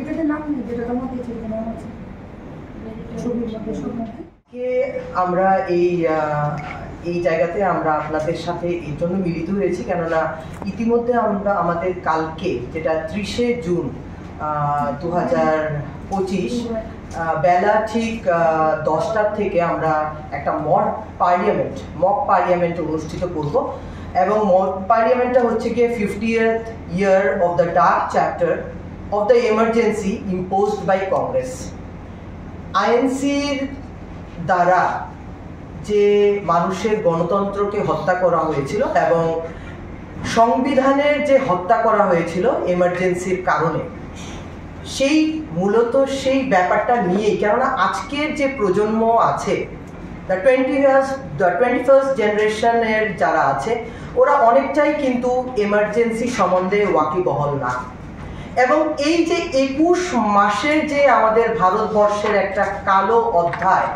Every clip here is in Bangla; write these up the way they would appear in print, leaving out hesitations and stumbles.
এটাতে নাম নেই, যেটা তোমার দিয়েছে নাম আছে ছবির মধ্যে সব মধ্যে। আমরা এই জায়গাতে আমরা আপনাদের সাথে এই জন্য মিলিত হয়েছি, কেননা ইতিমধ্যে আমরা আমাদের কালকে যেটা 30শে জুন 2025 বেলা ঠিক 10টার থেকে আমরা একটা মক পার্লিয়ামেন্ট অনুষ্ঠিত করব। এবং মক পার্লিয়ামেন্টটা হচ্ছে গিয়ে 50th year of the dark chapter of the emergency imposed by Congress. আইএনসির দ্বারা যে মানুষের গণতন্ত্রকে হত্যা করা হয়েছিল এবং সংবিধানের যে হত্যা করা হয়েছিল এমার্জেন্সির কারণে, সেই মূলত সেই ব্যাপারটা নিয়েই, কেননা আজকের যে প্রজন্ম আছে, দ্য 21st জেনারেশনের যারা আছে, ওরা অনেকটাই কিন্তু এমার্জেন্সি সম্বন্ধে ওয়াকিবহল না। এবং এই যে 21 মাসের যে আমাদের ভারতবর্ষের একটা কালো অধ্যায়,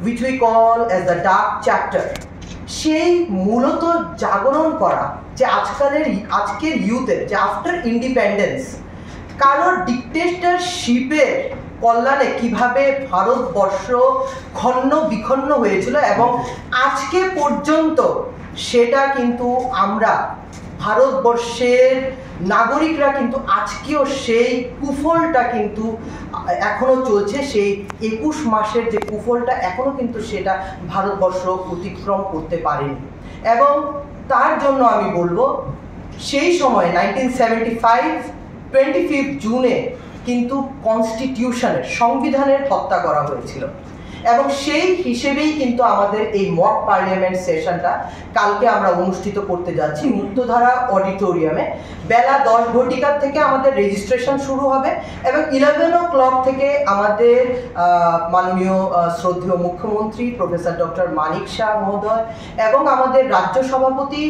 which we call as the dark chapter, সেই মূলত জাগরণ করা যে আজকের ইউথের যে আফটার ইন্ডিপেন্ডেন্স কারোর ডিক্টেটরশিপের কল্যাণে কিভাবে ভারতবর্ষ খন্ন বিখন্ন হয়েছিল এবং আজকে পর্যন্ত সেটা কিন্তু আমরা ভারতবর্ষের নাগরিকরা কিন্তু আজকেও সেই কুফলটা কিন্তু এখনো চলছে। সেই 21 মাসের যে কুফলটা এখনো কিন্তু সেটা ভারতবর্ষ অতিক্রম করতে পারেনি। এবং তার জন্য আমি বলবো, সেই সময় 1975 25 জুনে কিন্তু কনস্টিটিউশনের সংবিধানের হত্যা করা হয়েছিল। এবং সেই হিসেবেই কিন্তু আমাদের এই মক পার্লিয়ামেন্ট সেশনটা কালকে আমরা অনুষ্ঠিত করতে যাচ্ছি মুক্তধারা অডিটোরিয়ামে। বেলা 10 ঘটিকার থেকে আমাদের রেজিস্ট্রেশন শুরু হবে এবং 11 o'clock থেকে আমাদের মাননীয় শ্রদ্ধেয় মুখ্যমন্ত্রী প্রফেসর ডক্টর মানিক শাহ মহোদয় এবং আমাদের রাজ্য সভাপতি,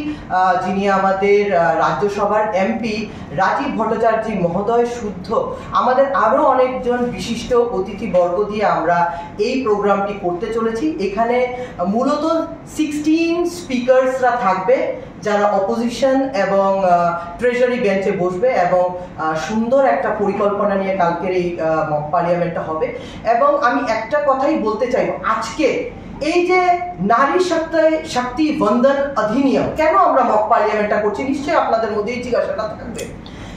যিনি আমাদের রাজ্যসভার এমপি রাজীব ভট্টাচার্য মহোদয় শুদ্ধ, আমাদের আরও অনেকজন বিশিষ্ট অতিথিবর্গ দিয়ে আমরা এই প্রোগ্রামটি করতে চলেছি। এখানে মূলত 16 স্পিকার্সরা থাকবে, যারা অপোজিশন এবং ট্রেজারি বেঞ্চে বসবে এবং সুন্দর একটা পরিকল্পনা নিয়ে কালকের এই মক পার্লিয়ামেন্টটা হবে। এবং আমি একটা কথাই বলতে চাই, আজকে এই যে নারী শক্তি বন্দন অধিনিয়ম, কেন আমরা মক পার্লিয়ামেন্টটা করছি, নিশ্চয়ই আপনাদের মধ্যে এই জিজ্ঞাসাটা থাকবে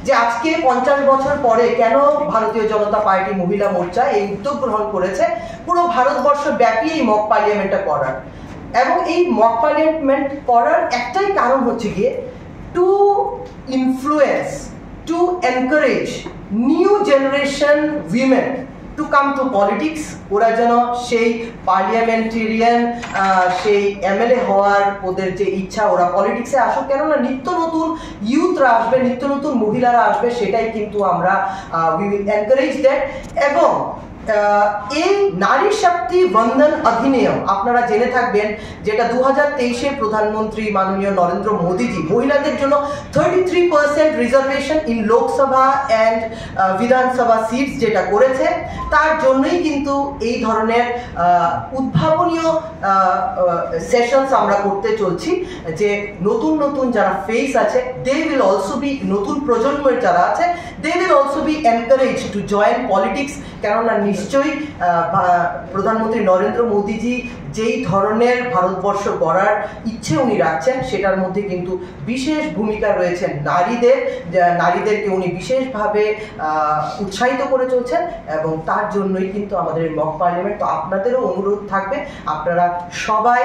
যে আজকে 50 বছর পরে কেন ভারতীয় জনতা পার্টি মহিলা মোর্চা এই উদ্যোগ গ্রহণ করেছে পুরো ভারতবর্ষ ব্যাপী এই মক পার্লিয়ামেন্টটা করার। এবং এই মক পার্লিয়ামেন্ট করার একটাই কারণ হচ্ছে গিয়ে to influence, to encourage new generation women to come to politics. ওরা যেন সেই পার্লিয়ামেন্টেরিয়ান, সেই এমএলএ হওয়ার ওদের যে ইচ্ছা, ওরা পলিটিক্সে আসুক, কেননা নিত্য নতুন ইউথরা আসবে, নিত্য নতুন মহিলারা আসবে, সেটাই কিন্তু আমরা উই উইল এনকারেজ দ্যাট। এবং এই নারী শক্তি বন্দন অধিনিয়ম আপনারা জেনে থাকবেন, যেটা 2023-এ প্রধানমন্ত্রী মাননীয় নরেন্দ্র মোদীজি মহিলাদের জন্য 33% রিজার্ভেশন ইন লোকসভা অ্যান্ড বিধানসভা সিটস যেটা করেছে, তার জন্যই কিন্তু এই ধরনের উদ্ভাবনীয় সেশনস আমরা করতে চলছি, যে নতুন নতুন যারা ফেস আছে, দে উইল অলসো বি, নতুন প্রজন্মের যারা আছে, they will also be encourage to join politics. কেননা নিশ্চয়ই প্রধানমন্ত্রী নরেন্দ্র মোদীজি যেই ধরনের ভারতবর্ষ গড়ার ইচ্ছে উনি রাখছেন, সেটার মধ্যে কিন্তু বিশেষ ভূমিকা রয়েছে নারীদেরকে উনি বিশেষভাবে উৎসাহিত করে চলছেন। এবং তার জন্যই কিন্তু আমাদের মক পার্লামেন্ট। তো আপনাদেরও অনুরোধ থাকবে, আপনারা সবাই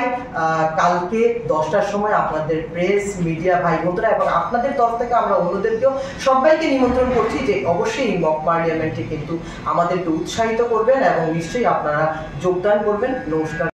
কালকে 10টার সময় আপনাদের প্রেস মিডিয়া ভাই বোনরা এবং আপনাদের তরফ থেকে আমরা অন্যদেরকেও সবাইকে নিমন্ত্রণ করছি যে অবশ্যই এই মক পার্লামেন্টে কিন্তু আমাদেরকে উৎসাহিত করবেন এবং নিশ্চয়ই আপনারা যোগদান করবেন। নমস্কার।